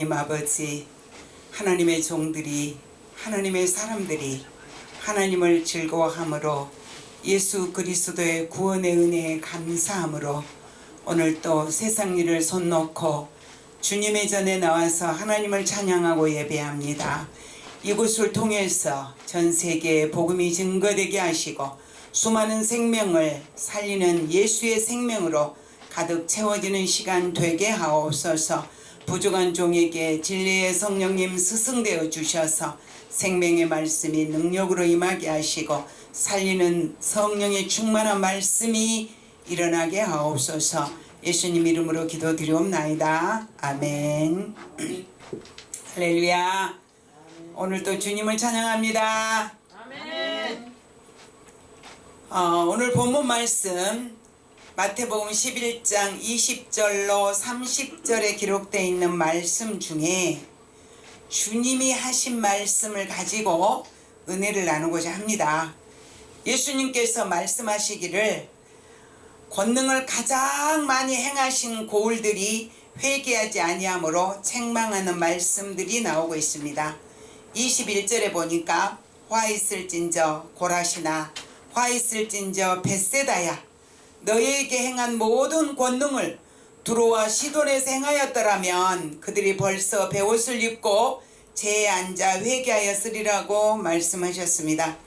하나님 아버지, 하나님의 종들이, 하나님의 사람들이 하나님을 즐거워함으로 예수 그리스도의 구원의 은혜에 감사함으로 오늘 또 세상 일을 손 놓고 주님의 전에 나와서 하나님을 찬양하고 예배합니다. 이곳을 통해서 전 세계에 복음이 증거되게 하시고 수많은 생명을 살리는 예수의 생명으로 가득 채워지는 시간 되게 하옵소서. 부족한 종에게 진리의 성령님 스승되어 주셔서 생명의 말씀이 능력으로 임하게 하시고 살리는 성령의 충만한 말씀이 일어나게 하옵소서. 예수님 이름으로 기도드리옵나이다. 아멘. 할렐루야. 오늘도 주님을 찬양합니다. 아멘. 오늘 본문 말씀 마태복음 11장 20절로 30절에 기록되어 있는 말씀 중에 주님이 하신 말씀을 가지고 은혜를 나누고자 합니다. 예수님께서 말씀하시기를 권능을 가장 많이 행하신 고울들이 회개하지 아니하므로 책망하는 말씀들이 나오고 있습니다. 21절에 보니까 화 있을진저 고라시나 화 있을진저 벳세다야 너희에게 행한 모든 권능을 두로와 시돈에서 행하였더라면 그들이 벌써 베옷을 입고 재에 앉아 회개하였으리라고 말씀하셨습니다.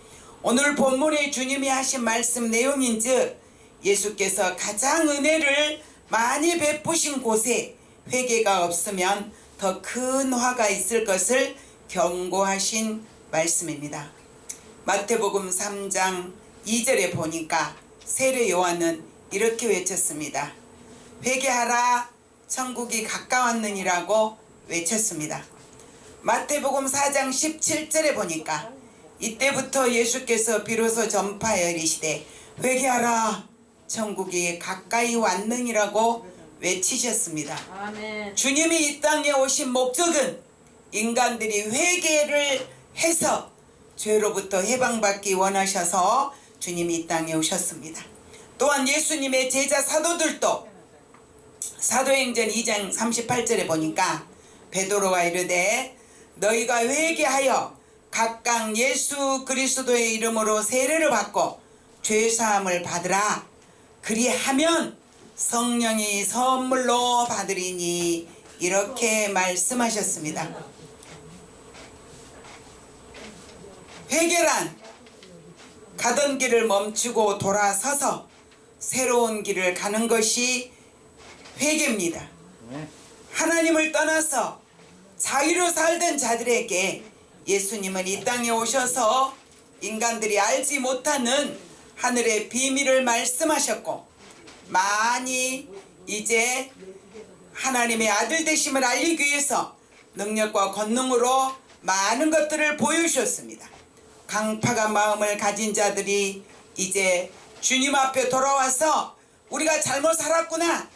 오늘 본문에 주님이 하신 말씀 내용인즉 예수께서 가장 은혜를 많이 베푸신 곳에 회개가 없으면 더 큰 화가 있을 것을 경고하신 말씀입니다. 마태복음 3장 2절에 보니까 세례 요한은 이렇게 외쳤습니다. 회개하라 천국이 가까웠느니라고 외쳤습니다. 마태복음 4장 17절에 보니까 이때부터 예수께서 비로소 전파하여 이르시되 회개하라 천국이 가까이 왔느니라고 외치셨습니다. 아멘. 주님이 이 땅에 오신 목적은 인간들이 회개를 해서 죄로부터 해방받기 원하셔서 주님이 이 땅에 오셨습니다. 또한 예수님의 제자 사도들도 사도행전 2장 38절에 보니까 베드로가 이르되 너희가 회개하여 각각 예수 그리스도의 이름으로 세례를 받고 죄사함을 받으라. 그리하면 성령이 선물로 받으리니 이렇게 말씀하셨습니다. 회개란 가던 길을 멈추고 돌아서서 새로운 길을 가는 것이 회개입니다. 하나님을 떠나서 자유로 살던 자들에게 예수님은 이 땅에 오셔서 인간들이 알지 못하는 하늘의 비밀을 말씀하셨고 많이 이제 하나님의 아들 되심을 알리기 위해서 능력과 권능으로 많은 것들을 보여주셨습니다. 강팍한 마음을 가진 자들이 이제 주님 앞에 돌아와서 우리가 잘못 살았구나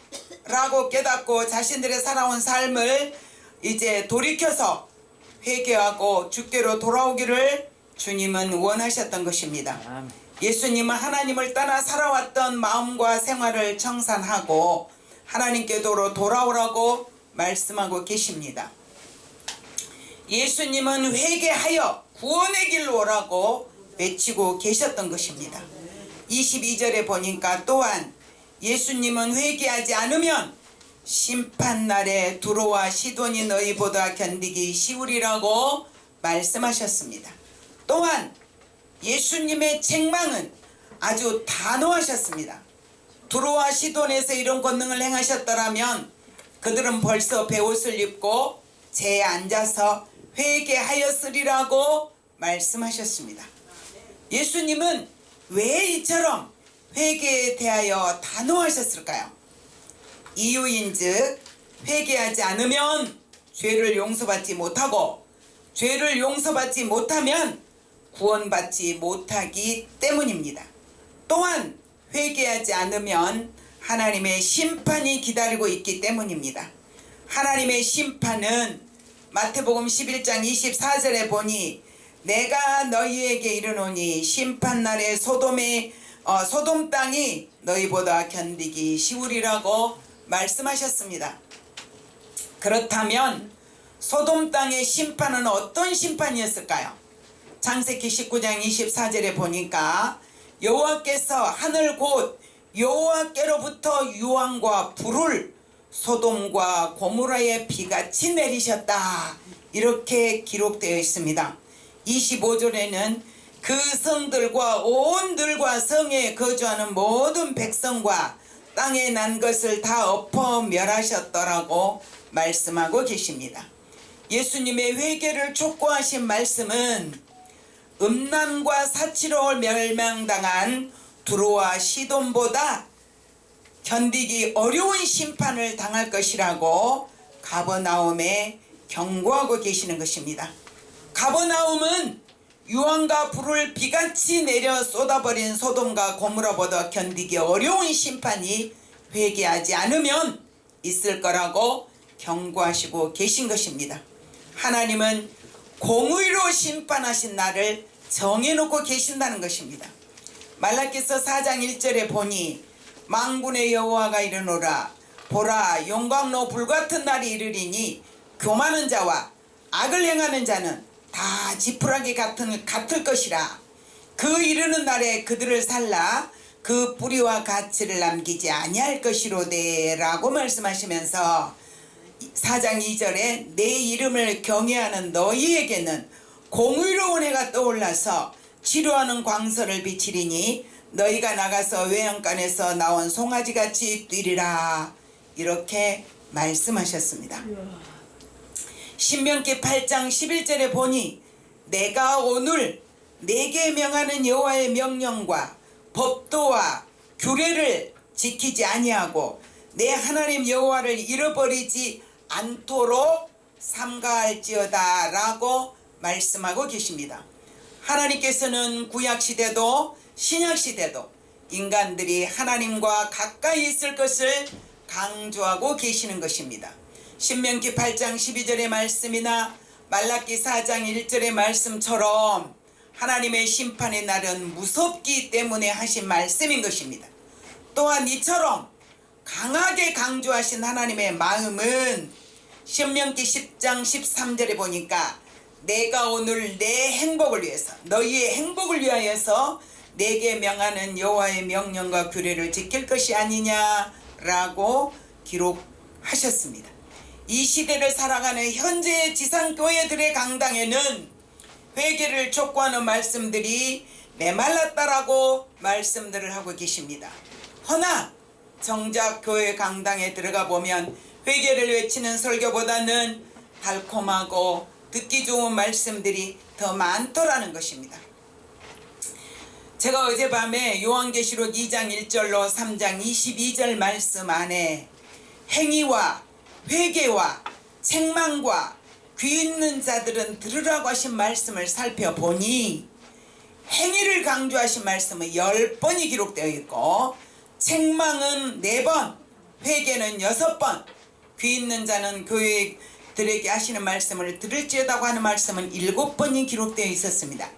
라고 깨닫고 자신들의 살아온 삶을 이제 돌이켜서 회개하고 주께로 돌아오기를 주님은 원하셨던 것입니다. 예수님은 하나님을 떠나 살아왔던 마음과 생활을 청산하고 하나님께로 돌아오라고 말씀하고 계십니다. 예수님은 회개하여 구원의 길로 오라고 외치고 계셨던 것입니다. 22절에 보니까 또한 예수님은 회개하지 않으면 심판날에 두로와 시돈이 너희보다 견디기 쉬우리라고 말씀하셨습니다. 또한 예수님의 책망은 아주 단호하셨습니다. 두로와 시돈에서 이런 권능을 행하셨더라면 그들은 벌써 베옷을 입고 재에 앉아서 회개하였으리라고 말씀하셨습니다. 예수님은 왜 이처럼 회개에 대하여 단호하셨을까요? 이유인즉 회개하지 않으면 죄를 용서받지 못하고 죄를 용서받지 못하면 구원받지 못하기 때문입니다. 또한 회개하지 않으면 하나님의 심판이 기다리고 있기 때문입니다. 하나님의 심판은 마태복음 11장 24절에 보니 내가 너희에게 이르노니 심판날에 소돔 땅이 너희보다 견디기 쉬우리라고 말씀하셨습니다. 그렇다면 소돔 땅의 심판은 어떤 심판이었을까요? 창세기 19장 24절에 보니까 여호와께서 하늘 곧 여호와께로부터 유황과 불을 소돔과 고모라에 비같이 내리셨다. 이렇게 기록되어 있습니다. 25절에는 그 성들과 온 들과 성에 거주하는 모든 백성과 땅에 난 것을 다 엎어 멸하셨더라고 말씀하고 계십니다. 예수님의 회개를 촉구하신 말씀은 음란과 사치로 멸망당한 두로와 시돈보다 견디기 어려운 심판을 당할 것이라고 가버나움에 경고하고 계시는 것입니다. 가버나움은 유황과 불을 비같이 내려 쏟아버린 소돔과 고모라보다 견디기 어려운 심판이 회개하지 않으면 있을 거라고 경고하시고 계신 것입니다. 하나님은 공의로 심판하신 날을 정해놓고 계신다는 것입니다. 말라기서 4장 1절에 보니 만군의 여호와가 이르노라 보라 용광로 불같은 날이 이르리니 교만한 자와 악을 행하는 자는 다 지푸라기 같을 것이라. 그 이르는 날에 그들을 살라 그 뿌리와 가치를 남기지 아니할 것이로되 라고 말씀하시면서 4장 2절에 내 이름을 경외하는 너희에게는 공의로운 해가 떠올라서 치료하는 광설을 비치리니 너희가 나가서 외양간에서 나온 송아지같이 뛰리라. 이렇게 말씀하셨습니다. 신명기 8장 11절에 보니 내가 오늘 내게 명하는 여호와의 명령과 법도와 규례를 지키지 아니하고 내 하나님 여호와를 잃어버리지 않도록 삼가할지어다 라고 말씀하고 계십니다. 하나님께서는 구약시대도 신약시대도 인간들이 하나님과 가까이 있을 것을 강조하고 계시는 것입니다. 신명기 8장 12절의 말씀이나 말라기 4장 1절의 말씀처럼 하나님의 심판의 날은 무섭기 때문에 하신 말씀인 것입니다. 또한 이처럼 강하게 강조하신 하나님의 마음은 신명기 10장 13절에 보니까 내가 오늘 내 행복을 위해서 너희의 행복을 위하여서 내게 명하는 여호와의 명령과 규례를 지킬 것이 아니냐라고 기록하셨습니다. 이 시대를 살아가는 현재의 지상교회들의 강당에는 회개를 촉구하는 말씀들이 메말랐다라고 말씀들을 하고 계십니다. 허나 정작 교회 강당에 들어가 보면 회개를 외치는 설교보다는 달콤하고 듣기 좋은 말씀들이 더 많더라는 것입니다. 제가 어젯밤에 요한계시록 2장 1절로 3장 22절 말씀 안에 행위와 회개와 책망과 귀 있는 자들은 들으라고 하신 말씀을 살펴보니 행위를 강조하신 말씀은 10번이 기록되어 있고 책망은 4번, 회개는 6번, 귀 있는 자는 교회들에게 하시는 말씀을 들을지어다고 하는 말씀은 7번이 기록되어 있었습니다.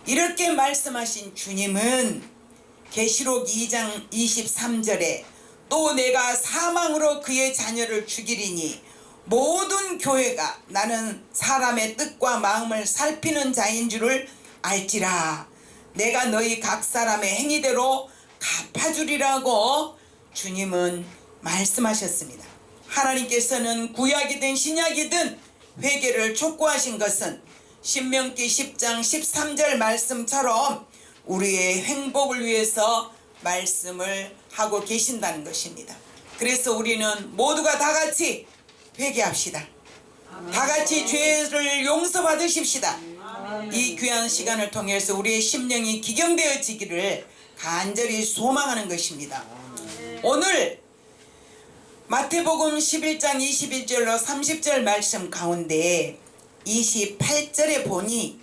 이렇게 말씀하신 주님은 계시록 2장 23절에 또 내가 사망으로 그의 자녀를 죽이리니 모든 교회가 나는 사람의 뜻과 마음을 살피는 자인 줄을 알지라. 내가 너희 각 사람의 행위대로 갚아주리라고 주님은 말씀하셨습니다. 하나님께서는 구약이든 신약이든 회개를 촉구하신 것은 신명기 10장 13절 말씀처럼 우리의 행복을 위해서 말씀을 하고 계신다는 것입니다. 그래서 우리는 모두가 다 같이 회개합시다. 다 같이 죄를 용서받으십시다. 이 귀한 시간을 통해서 우리의 심령이 기경되어지기를 간절히 소망하는 것입니다. 오늘 마태복음 11장 21절로 30절 말씀 가운데 28절에 보니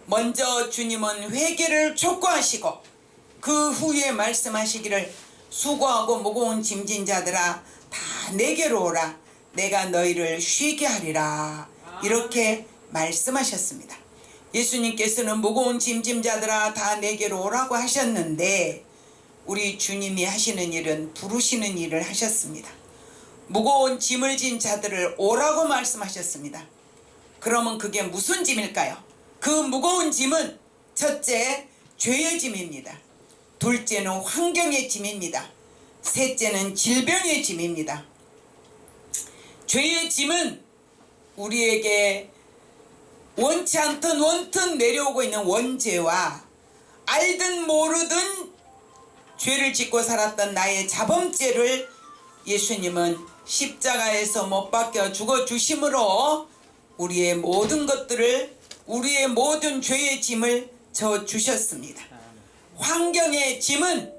먼저 주님은 회개를 촉구하시고 그 후에 말씀하시기를 수고하고 무거운 짐진 자들아 다 내게로 오라 내가 너희를 쉬게 하리라 이렇게 말씀하셨습니다. 예수님께서는 무거운 짐진 자들아 다 내게로 오라고 하셨는데 우리 주님이 하시는 일은 부르시는 일을 하셨습니다. 무거운 짐을 진 자들을 오라고 말씀하셨습니다. 그러면 그게 무슨 짐일까요? 그 무거운 짐은 첫째, 죄의 짐입니다. 둘째는 환경의 짐입니다. 셋째는 질병의 짐입니다. 죄의 짐은 우리에게 원치 않든 원튼 내려오고 있는 원죄와 알든 모르든 죄를 짓고 살았던 나의 자범죄를 예수님은 십자가에서 못 박혀 죽어 주심으로 우리의 모든 것들을, 우리의 모든 죄의 짐을 져 주셨습니다. 환경의 짐은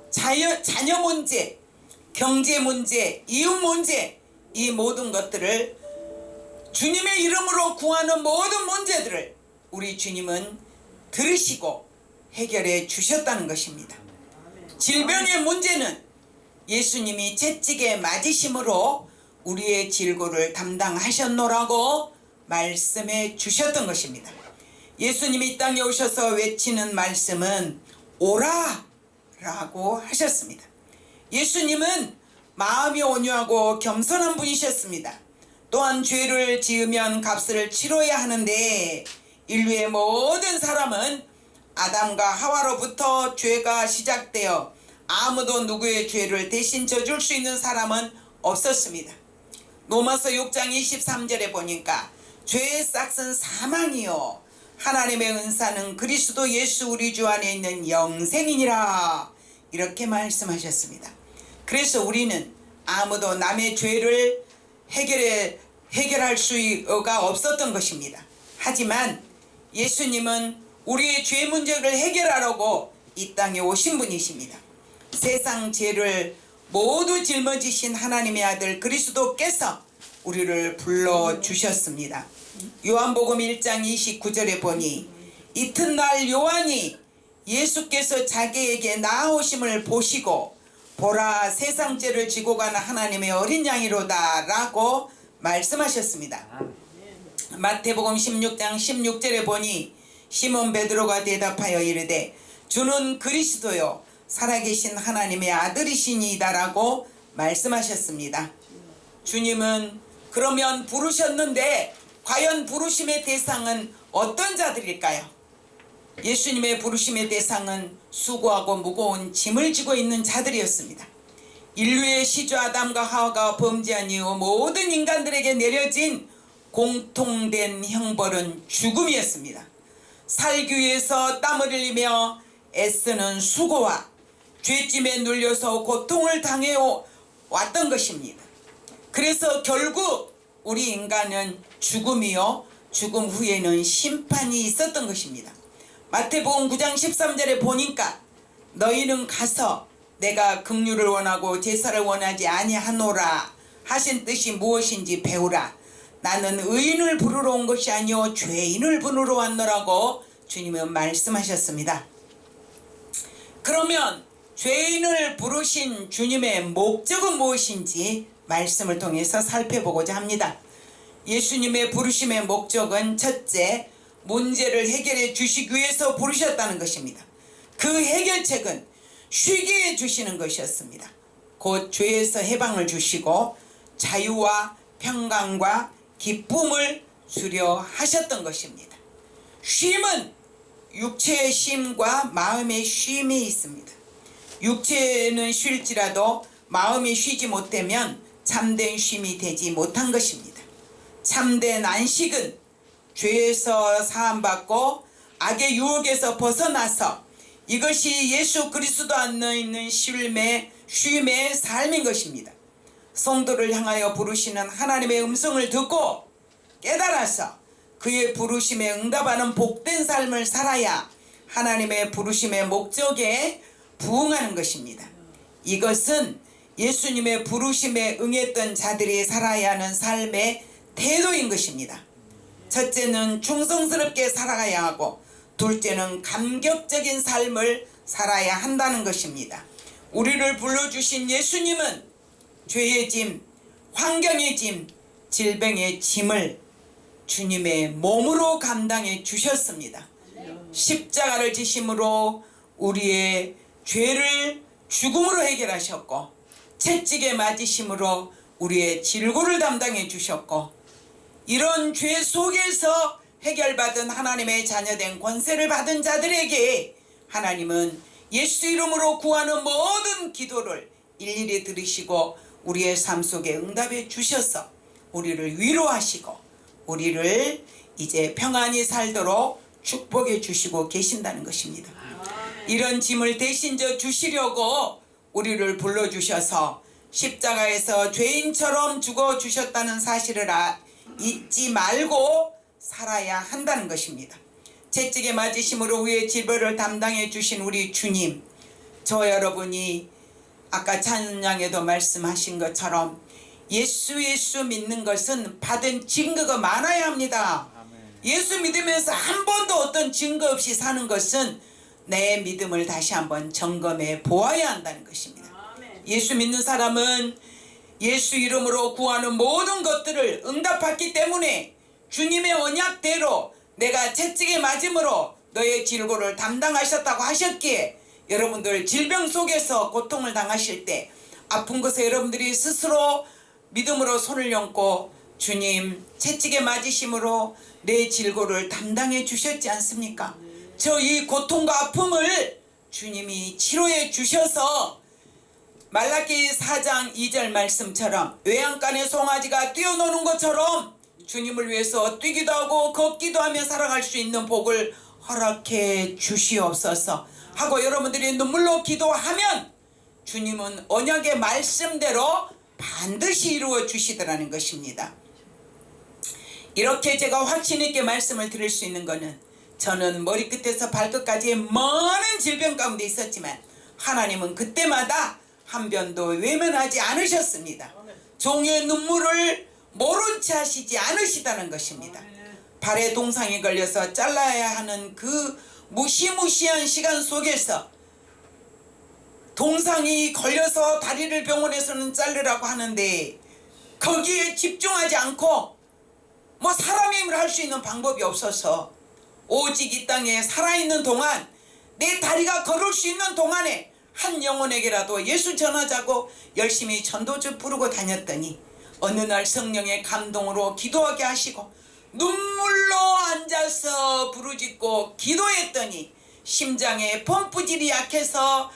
자녀 문제, 경제 문제, 이웃 문제, 이 모든 것들을 주님의 이름으로 구하는 모든 문제들을 우리 주님은 들으시고 해결해 주셨다는 것입니다. 질병의 문제는 예수님이 채찍에 맞으심으로 우리의 질고를 담당하셨노라고 말씀해 주셨던 것입니다. 예수님이 이 땅에 오셔서 외치는 말씀은 오라 라고 하셨습니다. 예수님은 마음이 온유하고 겸손한 분이셨습니다. 또한 죄를 지으면 값을 치러야 하는데 인류의 모든 사람은 아담과 하와로부터 죄가 시작되어 아무도 누구의 죄를 대신 져줄 수 있는 사람은 없었습니다. 로마서 6장 23절에 보니까 죄의 싹은 사망이요 하나님의 은사는 그리스도 예수 우리 주 안에 있는 영생이니라 이렇게 말씀하셨습니다. 그래서 우리는 아무도 남의 죄를 해결할 수가 없었던 것입니다. 하지만 예수님은 우리의 죄 문제를 해결하려고 이 땅에 오신 분이십니다. 세상 죄를 모두 짊어지신 하나님의 아들 그리스도께서 우리를 불러주셨습니다. 요한복음 1장 29절에 보니 이튿날 요한이 예수께서 자기에게 나아오심을 보시고 보라 세상 죄를 지고 가는 하나님의 어린 양이로다 라고 말씀하셨습니다. 마태복음 16장 16절에 보니 시몬 베드로가 대답하여 이르되 주는 그리스도요 살아계신 하나님의 아들이시니이다 라고 말씀하셨습니다. 주님은 그러면 부르셨는데 과연 부르심의 대상은 어떤 자들일까요? 예수님의 부르심의 대상은 수고하고 무거운 짐을 지고 있는 자들이었습니다. 인류의 시조 아담과 하와가 범죄한 이후 모든 인간들에게 내려진 공통된 형벌은 죽음이었습니다. 살기 위해서 땀을 흘리며 애쓰는 수고와 죄짐에 눌려서 고통을 당해 왔던 것입니다. 그래서 결국 우리 인간은 죽음이요 죽음 후에는 심판이 있었던 것입니다. 마태복음 9장 13절에 보니까 너희는 가서 내가 긍휼을 원하고 제사를 원하지 아니하노라 하신 뜻이 무엇인지 배우라. 나는 의인을 부르러 온 것이 아니요 죄인을 부르러 왔노라고 주님은 말씀하셨습니다. 그러면 죄인을 부르신 주님의 목적은 무엇인지 말씀을 통해서 살펴보고자 합니다. 예수님의 부르심의 목적은 첫째, 문제를 해결해 주시기 위해서 부르셨다는 것입니다. 그 해결책은 쉬게 해주시는 것이었습니다. 곧 죄에서 해방을 주시고 자유와 평강과 기쁨을 주려 하셨던 것입니다. 쉼은 육체의 쉼과 마음의 쉼이 있습니다. 육체는 쉴지라도 마음이 쉬지 못하면 참된 쉼이 되지 못한 것입니다. 참된 안식은 죄에서 사함받고 악의 유혹에서 벗어나서 이것이 예수 그리스도 안에 있는 쉼의 삶인 것입니다. 성도를 향하여 부르시는 하나님의 음성을 듣고 깨달아서 그의 부르심에 응답하는 복된 삶을 살아야 하나님의 부르심의 목적에 부응하는 것입니다. 이것은 예수님의 부르심에 응했던 자들이 살아야 하는 삶의 태도인 것입니다. 첫째는 충성스럽게 살아가야 하고 둘째는 감격적인 삶을 살아야 한다는 것입니다. 우리를 불러주신 예수님은 죄의 짐, 환경의 짐, 질병의 짐을 주님의 몸으로 감당해 주셨습니다. 십자가를 지심으로 우리의 죄를 죽음으로 해결하셨고 채찍에 맞으심으로 우리의 질고를 담당해 주셨고 이런 죄 속에서 해결받은 하나님의 자녀된 권세를 받은 자들에게 하나님은 예수 이름으로 구하는 모든 기도를 일일이 들으시고 우리의 삶 속에 응답해 주셔서 우리를 위로하시고 우리를 이제 평안히 살도록 축복해 주시고 계신다는 것입니다. 이런 짐을 대신 져 주시려고 우리를 불러주셔서 십자가에서 죄인처럼 죽어주셨다는 사실을 잊지 말고 살아야 한다는 것입니다. 채찍에 맞으심으로 우리의 질병을 담당해 주신 우리 주님, 저 여러분이 아까 찬양에도 말씀하신 것처럼 예수 믿는 것은 받은 증거가 많아야 합니다. 예수 믿으면서 한 번도 어떤 증거 없이 사는 것은 내 믿음을 다시 한번 점검해 보아야 한다는 것입니다. 예수 믿는 사람은 예수 이름으로 구하는 모든 것들을 응답받기 때문에 주님의 언약대로 내가 채찍에 맞음으로 너의 질고를 담당하셨다고 하셨기에 여러분들 질병 속에서 고통을 당하실 때 아픈 것에 여러분들이 스스로 믿음으로 손을 얹고 주님 채찍에 맞으심으로 내 질고를 담당해 주셨지 않습니까? 저 이 고통과 아픔을 주님이 치료해 주셔서 말라기 4장 2절 말씀처럼 외양간의 송아지가 뛰어노는 것처럼 주님을 위해서 뛰기도 하고 걷기도 하며 살아갈 수 있는 복을 허락해 주시옵소서 하고 여러분들이 눈물로 기도하면 주님은 언약의 말씀대로 반드시 이루어 주시더라는 것입니다. 이렇게 제가 확신 있게 말씀을 드릴 수 있는 것은 저는 머리끝에서 발끝까지 많은 질병 가운데 있었지만 하나님은 그때마다 한 변도 외면하지 않으셨습니다. 종의 눈물을 모른 채 하시지 않으시다는 것입니다. 발에 동상이 걸려서 잘라야 하는 그 무시무시한 시간 속에서 동상이 걸려서 다리를 병원에서는 자르라고 하는데 거기에 집중하지 않고 뭐 사람의 힘을 할 수 있는 방법이 없어서 오직 이 땅에 살아있는 동안 내 다리가 걸을 수 있는 동안에 한 영혼에게라도 예수 전하자고 열심히 전도주 부르고 다녔더니 어느 날 성령의 감동으로 기도하게 하시고 눈물로 앉아서 부르짖고 기도했더니 심장에 펌프질이 약해서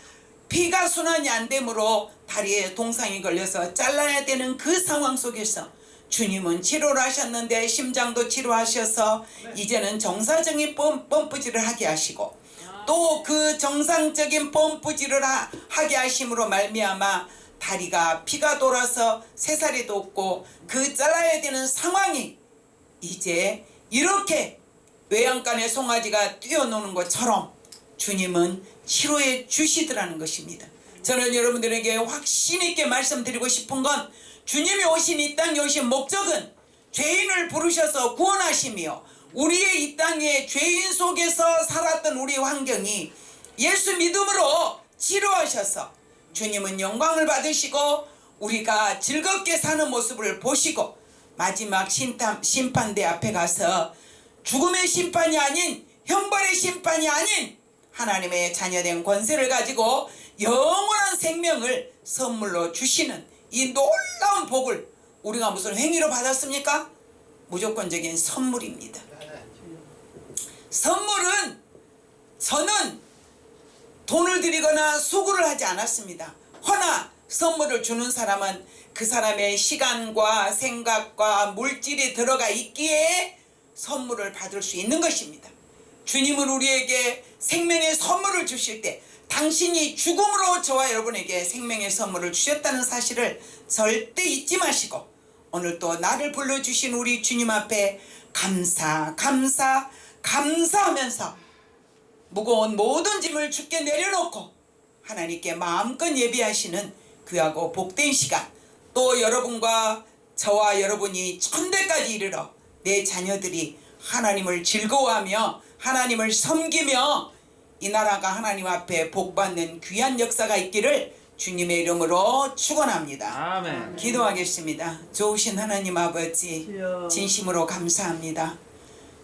피가 순환이 안 되므로 다리에 동상이 걸려서 잘라야 되는 그 상황 속에서 주님은 치료를 하셨는데 심장도 치료하셔서 이제는 정상적인 펌프질을 하게 하시고 또 그 정상적인 펌프질을 하게 하심으로 말미암아 다리가 피가 돌아서 새살이 돋고 그 잘라야 되는 상황이 이제 이렇게 외양간의 송아지가 뛰어노는 것처럼 주님은 치료해 주시더라는 것입니다. 저는 여러분들에게 확신 있게 말씀드리고 싶은 건 주님이 오신 이 땅에 오신 목적은 죄인을 부르셔서 구원하시며 우리의 이 땅에 죄인 속에서 살았던 우리 환경이 예수 믿음으로 치료하셔서 주님은 영광을 받으시고 우리가 즐겁게 사는 모습을 보시고 마지막 심판대 앞에 가서 죽음의 심판이 아닌 형벌의 심판이 아닌 하나님의 자녀된 권세를 가지고 영원한 생명을 선물로 주시는 이 놀라운 복을 우리가 무슨 행위로 받았습니까? 무조건적인 선물입니다. 선물은 저는 돈을 드리거나 수고를 하지 않았습니다. 허나 선물을 주는 사람은 그 사람의 시간과 생각과 물질이 들어가 있기에 선물을 받을 수 있는 것입니다. 주님은 우리에게 생명의 선물을 주실 때 당신이 죽음으로 저와 여러분에게 생명의 선물을 주셨다는 사실을 절대 잊지 마시고 오늘 또 나를 불러주신 우리 주님 앞에 감사하면서 무거운 모든 짐을 주께 내려놓고 하나님께 마음껏 예비하시는 귀하고 복된 시간 또 여러분과 저와 여러분이 천대까지 이르러 내 자녀들이 하나님을 즐거워하며 하나님을 섬기며 이 나라가 하나님 앞에 복받는 귀한 역사가 있기를 주님의 이름으로 축원합니다. 아멘. 기도하겠습니다. 좋으신 하나님 아버지 진심으로 감사합니다.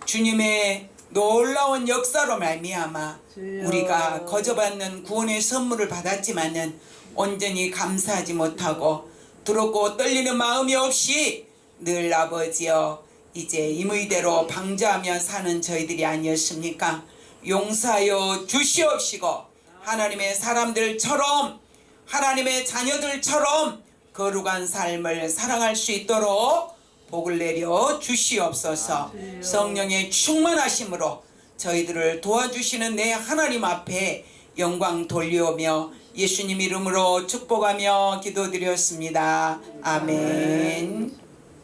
주님의 놀라운 역사로 말미암아 우리가 거저받는 구원의 선물을 받았지만은 온전히 감사하지 못하고 두렵고 떨리는 마음이 없이 늘 아버지여 이제 임의대로 방자하며 사는 저희들이 아니었습니까? 용서하여 주시옵시고 하나님의 사람들처럼 하나님의 자녀들처럼 거룩한 삶을 살아갈 수 있도록 복을 내려 주시옵소서. 성령의 충만하심으로 저희들을 도와주시는 내 하나님 앞에 영광 돌려오며 예수님 이름으로 축복하며 기도드렸습니다. 아멘.